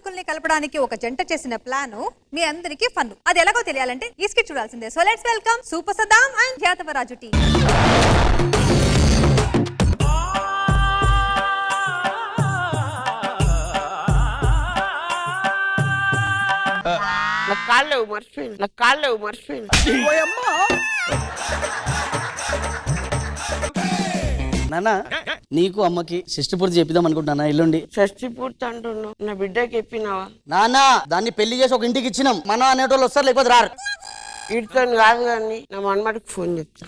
ప్రేమికుల్ని కలపడానికి ఒక జంట చేసిన ప్లాన్ మీ అందరికీ ఫన్. అది ఎలాగో తెలియాలంటే ఈ స్కిట్ చూడాల్సిందే. So let's welcome super Saddam and Yadavaraju team. కాళ్ళు మర్చిపోయింది. నాన్న నీకు అమ్మకి షష్టి పూర్తి చెప్పిద్దాం అనుకుంటున్నా ఎల్లుండి. షష్టి పూర్తి అంటున్నావు, నా బిడ్డకి చెప్పినావా? నాన్న దాన్ని పెళ్లి చేసి ఒక ఇంటికి ఇచ్చినాం, మనం అనేటోళ్ళు వస్తారు లేకపోతే రారు. ఇడితో కాదు కానీ నా మనమాడికి ఫోన్ చెప్తా.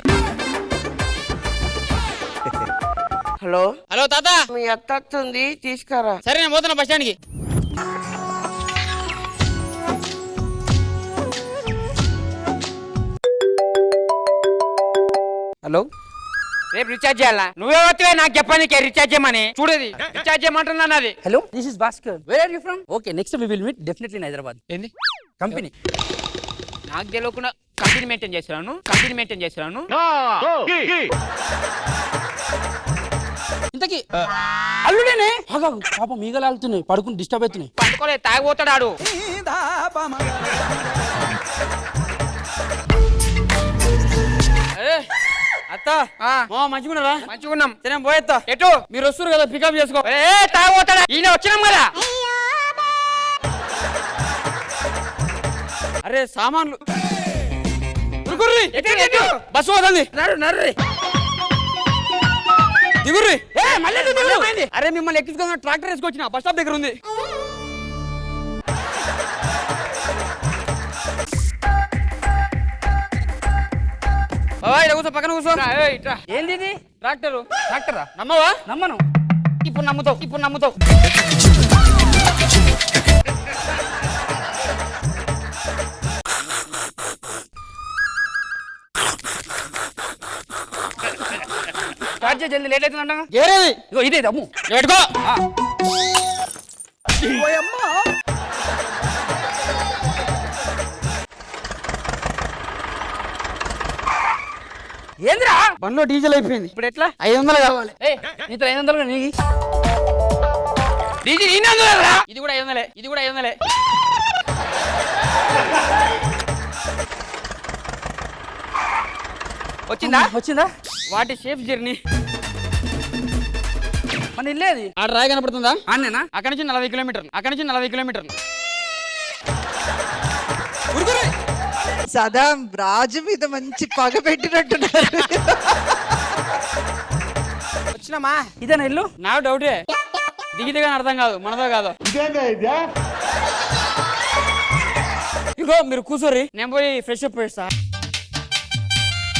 హలో హలో తాత, మీ అత్త వస్తుంది తీసుకురా. సరే నేను పోతున్నా బస్ స్టాండ్కి. హలో, రేపు రీఛార్జ్ చేయాలా? నువ్వే వస్తే నాకు చెప్పాను రీఛార్జ్ చేయమని. చూడేది రీఛార్జ్ చేయమంటున్నా నాది. Hello, this is Bhaskar. Where are you from? Okay, next time we will meet definitely in Hyderabad. ఏంది Company. నాకు తెలియకుండా కంపెనీ మెయింటైన్ చేస్తున్నాను. ఇంతకీ అల్లుడేనే పాపం ఈగలు ఆలుతున్నాయి, పడుకుని డిస్టర్బ్ అవుతున్నాయి. పట్టుకోలే, తాగిపోతాడు. అత్త మంచిగున్నారా? మంచిగున్నాం. సరే పోయేత్తా. ఎటు మీరు వస్తారు కదా, పికప్ చేసుకో. తాగిపోతాడా? ఈయన వచ్చినాం కదా. అరే సామాన్లు బస్సు పోతుంది. నర్రి దిగుర్రి. అరే మిమ్మల్ని ఎక్కించుకున్న ట్రాక్టర్ వేసుకొచ్చిన బస్ స్టాప్ దగ్గర ఉంది. కూర్చో, పక్కన కూర్చో. ఏంది ఇది? ట్రాక్టరా? నమ్మవా? నమ్మను. ఇప్పుడు నమ్ముతావు. స్టార్ట్ చేయి, జల్దీ లేట్ అవుతుందంట. ఇగో ఇదే అమ్ము పెట్టుకో. ఏందిరా? బండ్లో డీజిల్ అయిపోయింది. ఇప్పుడు ఎట్లా? 500 కావాలి. నీతో 500 నీకు డీజిల్ 200. ఇది కూడా 500. వచ్చిందా? వాటి సేఫ్ జర్నీ. మన ఇల్లేది ఆడ రాయి కనపడుతుందా? అన్నేనా? అక్కడి నుంచి 40 కిలోమీటర్లు. సదాం రాజు మీద మంచి పగ పెట్టినట్టున్నారు. వచ్చినామా? ఇదేనా ఇల్లు? నాకు డౌటే, దిగితే కానీ అర్థం కాదు మనదో కాదో. ఇగో మీరు కూర్చోరి, నేను పోయి ఫ్రెష్ అప్ చేస్తా.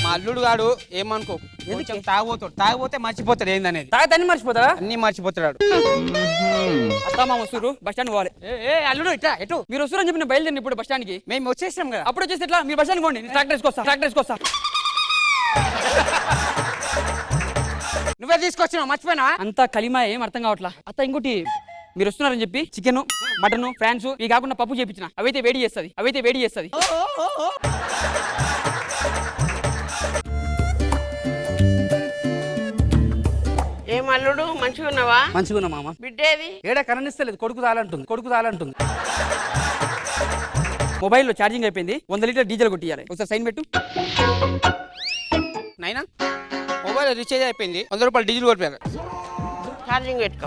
మా అల్లుడు గాడు ఏమనుకో, కొంచెం తాగిపోతే మర్చిపోతాడు ఏందనేది. తాగతన్ని మర్చిపోతారా? అన్ని మర్చిపోతాడు. అత్తమ్మ వస్తురు, బస్ స్టాండ్ పోవాలి. అల్లుడు ఇట్లా ఎటు మీరు వస్తురు అని చెప్పి నేను బయలుదేరిన ఇప్పుడు బస్ స్టాండ్ కి. మేము వచ్చేసాం కదా, అప్పుడు వచ్చేసి ఎట్లా మీరు బస్ స్టాండ్ పోండి, ట్రాక్టర్ వేసుకొస్తా. నువ్వే తీసుకొచ్చినావు, మర్చిపోయినా? అంతా కలిమా, ఏం అర్థం కావట్లా. అత్త ఇంకోటి, మీరు వస్తున్నారని చెప్పి చికెన్, మటన్, ఫ్రాన్స్ ఇవి కాకుండా పప్పు చేపించిన, అవైతే వేడి చేస్తుంది. ఏం అల్లుడు మంచిగున్నావా? మంచిగున్నా మామ. బిడ్డేది? ఏడా కననిస్తలేదు, కొడుకు తాలంటుంది. మొబైల్లో ఛార్జింగ్ అయిపోయింది, 100 లీటర్ డీజిల్ కొట్టియాలి. ఒకసారి సైన్ పెట్టు. నైనా మొబైల్ రీఛార్జ్ అయిపోయింది, 100 రూపాయలు డీజిల్ కొట్టారు. ఛార్జింగ్ పెట్టుకో.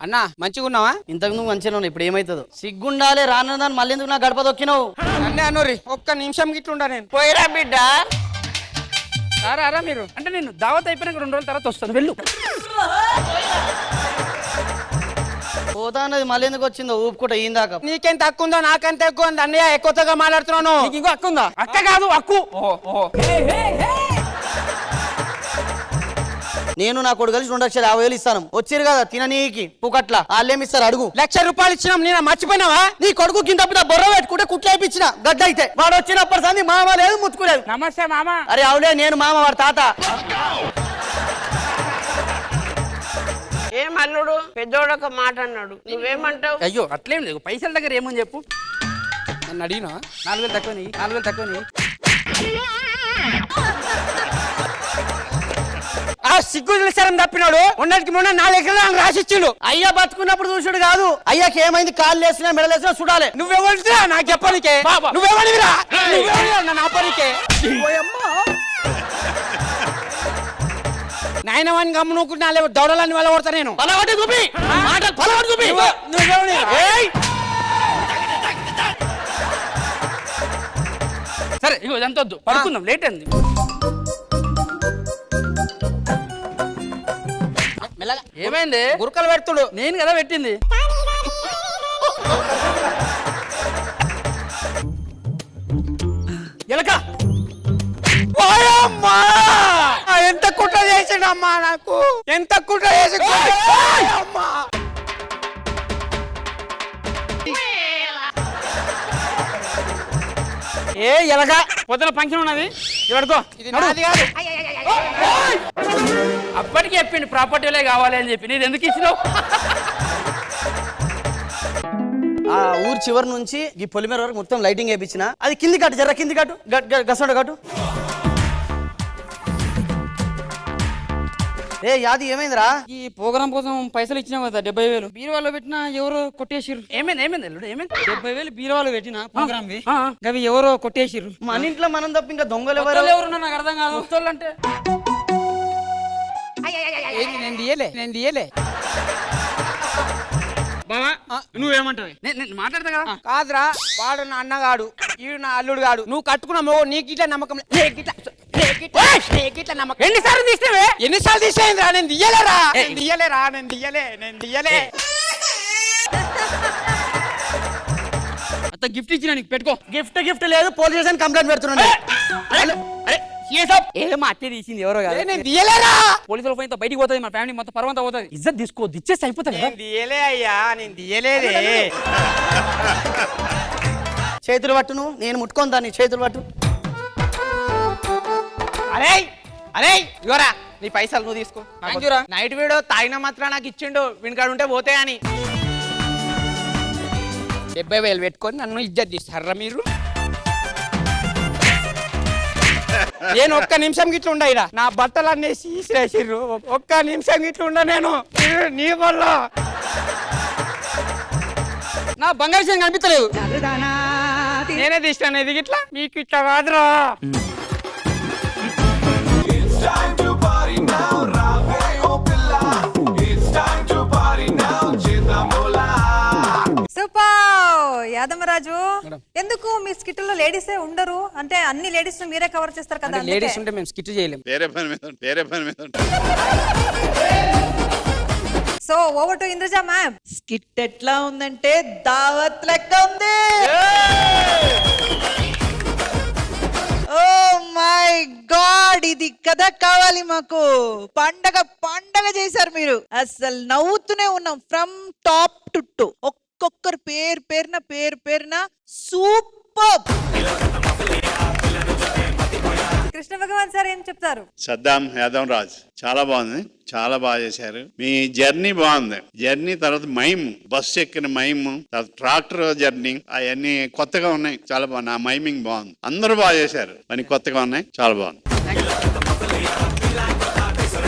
అన్నా మంచిగా ఉన్నావా? ఇంతకు నువ్వు మంచిగా ఉన్నావు, ఇప్పుడు ఏమవుతుందో సిగ్గుండాలే. రానుదాన్ని మళ్ళీ ఎందుకు నా గడప దొక్కినావు? అన్నీ అన్నోరి, ఒక్క నిమిషం గిట్లుండా నేను. పోయిరా బిడ్డ. రారా మీరు. అంటే నేను దావత్ అయిపోయినాక 2 రోజుల తర్వాత వస్తాను, వెళ్ళు. పోతా అన్నది మళ్ళీ ఎందుకు వచ్చిందో ఊపుకుంటా ఇందాక. నీకెంత హక్కు ఉందో నాకెంత ఎక్కువ ఉంది. అన్నయ్య ఎక్కువగా మాట్లాడుతున్నాను. నీకు ఇంకో హక్కు ఉందా? అక్క కాదు, అక్కు. నేను నా కొడుకు కలిసి 2,50,000 ఇస్తాను. వచ్చిరు కదా తిననీకి పుకట్ల, వాళ్ళేమి ఇస్తారు అడుగు. 1,00,000 రూపాయలు ఇచ్చినాం, నేను మర్చిపోయినావా? నీ కొడుకు కింద బొర్ర పెట్టుకుంటే కుట్లేపించిన గడ్డ అయితే వాడు వచ్చినప్పటి సంది మామ లేదు, ముత్తుకులేదు. నమస్తే మామ. అరే అవులే, నేను మామ, వాడు తాత. ఏం అల్లుడు పెద్దోడు ఒక మాట అన్నాడు, నువ్వేమంటావు? అయ్యో అట్లేం లేదు, పైసల దగ్గర ఏమని చెప్పు. నన్ను అడిగినా? 4,000 తక్కువ. సిగ్గు తెలిసారని తప్పినాడు ఉన్నటికి మొన్న 4 ఎకరాలు రాసిచ్చిండు. అయ్యా బతుకున్నప్పుడు చూసాడు కాదు, అయ్యాకి ఏమైంది, కాళ్ళు వేసినా మెడలేసినా చూడాలి. నువ్వెవరిరా నాకు చెప్పనికే? నువ్వెవరివిరా? నువ్వెవరిరా నా పనికే? నాయనవాని గమ్మునుకుంటున్నా దౌడలని వల్ల కొడతా నేను. పలవాటి చూపి మాటలు, పలవాటి చూపి. ఏయ్! సరే ఇగో ఇదంతా వద్దు, పడుకుందాం, లేట్ అయింది. మెల్లగా. ఏమైంది? గురకలు పెడుతుడు. నేను కదా పెట్టింది. ఎలక ఓయమ్మా! ఎంత కుట్ర చేసిండమ్మా నాకు, ఎంత కుట్ర చేసి అమ్మా. ఏ ఎలగా పొద్దున ఫంక్షన్ ఉన్నది ఇవడుకో. ఇది నాది కాదు. అప్పటికి చెప్పిండు ప్రాపర్టీలే కావాలి అని చెప్పి, నీది ఎందుకు ఇచ్చినావు? ఆ ఊరు చివరి నుంచి ఈ పొలిమేర వరకు మొత్తం లైటింగ్ వేయించిన. అది కింది కట్టు, జర్ర కింది కట్టు, గసండ కట్టు. ఏ యాది ఏమైందిరా? ఈ ప్రోగ్రామ్ కోసం పైసలు ఇచ్చినావు కదా 70,000 బీరువాలో పెట్టినా ఎవరో కొట్టేసిర్రు. ఏమైంది ఏమైంది అల్లుడు, ఏమైంది? 70,000 బీరువాలో పెట్టిన ప్రోగ్రామ్ అవి ఎవరో కొట్టేసిర్రు. మన ఇంట్లో మనం తప్ప ఇంకా దొంగలు ఎవరు? కొత్తోళ్ళు ఎవరున్నా నాకు అర్థం కాదు. కొత్తోళ్ళు అంటే నేను తీయలే బావా నువ్వేమంటావు? నేను మాట్లాడతా కదా. కాదురా, వాడు నా అన్నగాడు, ఈడు నా అల్లుడు గాడు. నువ్వు కట్టుకున్న నీకు ఇట్లా నమ్మకం నమ్మకం. ఎన్నిసార్లు తీసినవే? ఎన్నిసార్లు తీసేయండిరా? నేను తీయలే. అంత గిఫ్ట్ ఇచ్చిన నీకు పెట్టుకో. గిఫ్ట్ లేదు, పోలీస్ స్టేషన్ కంప్లైంట్ పెడుతున్నాను. ఏమో అత్తే తీసింది ఎవరో కాదు. నేను తీయలేరా? పోలీసుల పోయిన బయటికి పోతుంది, మన ఫ్యామిలీ మొత్తం పర్వంతా పోతుంది. ఇజ్జత్ తీసుకోవద్దు, ఇచ్చేసి అయిపోతుంది కదా. నేను తీయలేదే. చేతులు పట్టు, నువ్వు నేను ముట్టుకొని దాన్ని చేతులు పట్టు. అరే ఇవరా నీ పైసలు నువ్వు తీసుకో. Thank you రా. నైట్ వీడియో తాగిన మాత్రం నాకు ఇచ్చిండు, వీనికాడు ఉంటే పోతే అని 70,000 పెట్టుకొని నన్ను ఇజ్జత్ తీస్తారా మీరు? నేను ఒక్క నిమిషం గిట్ల ఉండయిరా, నా బట్టలు అన్నీ తీసిరేసిర్రు. ఒక్క నిమిషం గిట్ల ఉండ నేను నీ వల్ల. నా బంగారు విషయం కనిపించలేదు, నేనే తీసినాను. ఇది గిట్లా మీకు ఇట్లా కాదురా. సూపర్ యాదమరాజు. ఎందుకు మీ స్కిట్ లో లేడీసే ఉండరు? అంటే అన్ని లేడీస్ మీరే కవర్ చేస్తారు కదా. లేడీస్ ఉంటే మేము స్కిట్ చేయలేము. వేరే పని మీద so over to Indraja ma'am. Skit ఎట్లా ఉందంటే దావత్ లెక్క ఉంది. ఓ మై గాడ్, ఇది కదా కావాలి మాకు. పండగ చేశారు మీరు. అసలు నవ్వుతూనే ఉన్నాం ఫ్రమ్ టాప్ టు టో. ఒక్కొక్కరు పేరున సూపర్. కృష్ణ భగవాన్ సార్ ఏం చెప్తారు? సద్దాం యాదవ్ రాజ్ చాలా బాగుంది, చాలా బాగా చేశారు. మీ జర్నీ బాగుంది. జర్నీ తర్వాత మైమ్, బస్సు ఎక్కిన మైమ్, తర్వాత ట్రాక్టర్ జర్నీ, అవన్నీ కొత్తగా ఉన్నాయి, చాలా బాగుంది. ఆ మైమింగ్ బాగుంది. అందరూ బాగా చేశారు, పని కొత్తగా ఉన్నాయి, చాలా బాగుంది.